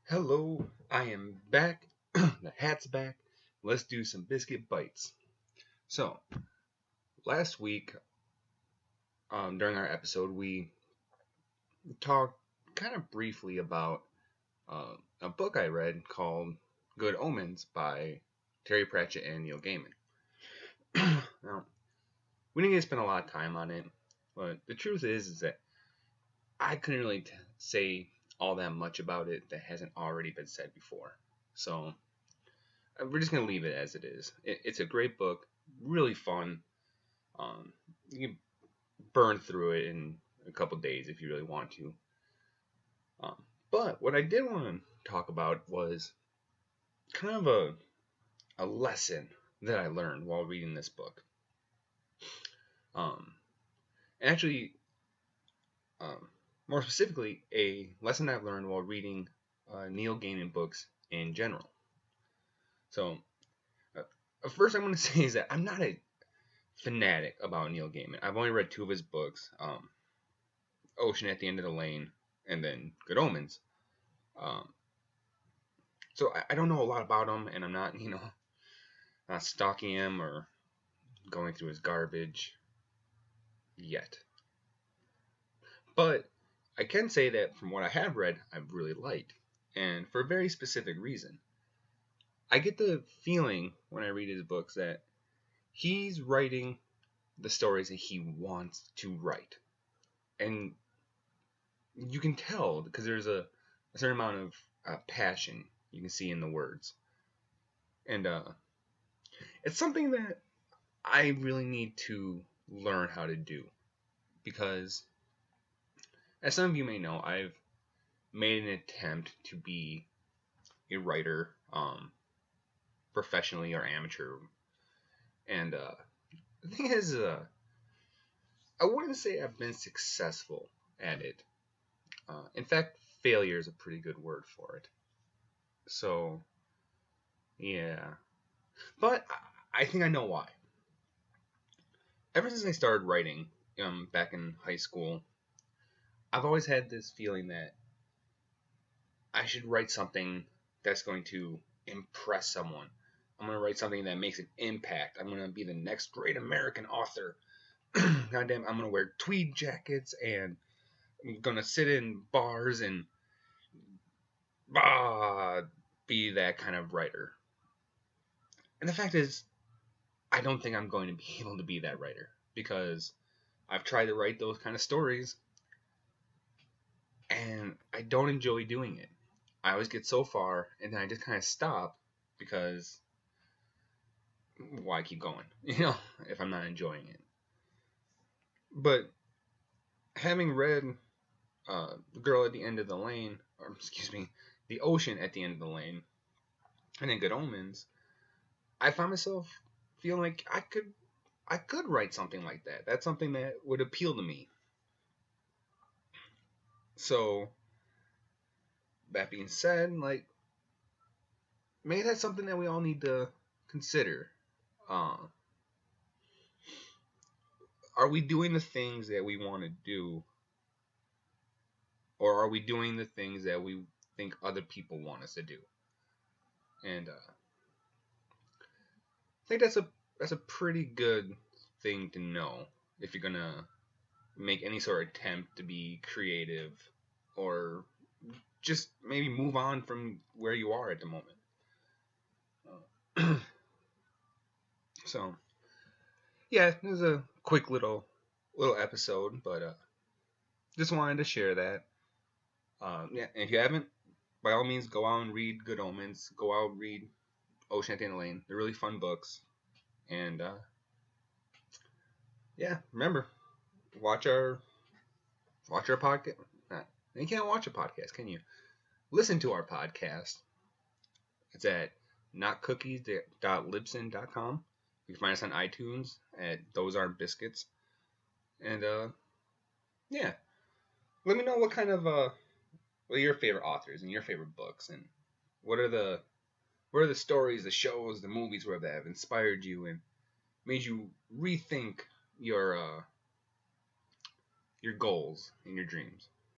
Hello, I am back. The hat's back. Let's do some biscuit bites. So, last week, during our episode, we talked kind of briefly about a book I read called Good Omens by Terry Pratchett and Neil Gaiman. Now, we didn't get to spend a lot of time on it, but the truth is that I couldn't really say all that much about it that hasn't already been said before. So we're just gonna leave it as it is. It's a great book, really fun. You can burn through it in a couple days if you really want to. But what I did want to talk about was kind of a lesson that I learned while reading this book. Actually, more specifically, a lesson I've learned while reading Neil Gaiman books in general. So, first I'm going to say is that I'm not a fanatic about Neil Gaiman. I've only read 2 of his books, Ocean at the End of the Lane, and then Good Omens. So I don't know a lot about him, and I'm not, not stalking him or going through his garbage yet. But I can say that from what I have read, I've really liked, and for a very specific reason. I get the feeling when I read his books that he's writing the stories that he wants to write. And you can tell because there's a certain amount of passion you can see in the words. And it's something that I really need to learn how to do. Because, as some of you may know, I've made an attempt to be a writer, professionally or amateur. And the thing is, I wouldn't say I've been successful at it. In fact, failure is a pretty good word for it. So, yeah. But I think I know why. Ever since I started writing back in high school, I've always had this feeling that I should write something that's going to impress someone. I'm going to write something that makes an impact. I'm going to be the next great American author. Goddamn, I'm going to wear tweed jackets and I'm going to sit in bars and be that kind of writer. And the fact is, I don't think I'm going to be able to be that writer because I've tried to write those kind of stories and I don't enjoy doing it. I always get so far and then I just kind of stop because why keep going, if I'm not enjoying it. But having read The Girl at the End of the Lane, or excuse me, The Ocean at the End of the Lane, and then Good Omens, I found myself feeling like I could write something like that. That's something that would appeal to me. So, that being said, maybe that's something that we all need to consider. Are we doing the things that we want to do? Or are we doing the things that we think other people want us to do? And I think that's a pretty good thing to know if you're gonna make any sort of attempt to be creative or just maybe move on from where you are at the moment. So, yeah, it was a quick little episode, but just wanted to share that. Yeah, and if you haven't, by all means, go out and read Good Omens. Go out and read Ocean at the End of the Lane. They're really fun books. And, yeah, remember, watch our podcast. You can't watch a podcast, can you? Listen to our podcast. It's at notcookies.libsyn.com. You can find us on iTunes at Those Aren't Biscuits. And, yeah. Let me know what kind of, what are your favorite authors and your favorite books, and what are the stories, the shows, the movies where that have inspired you and made you rethink your goals and your dreams.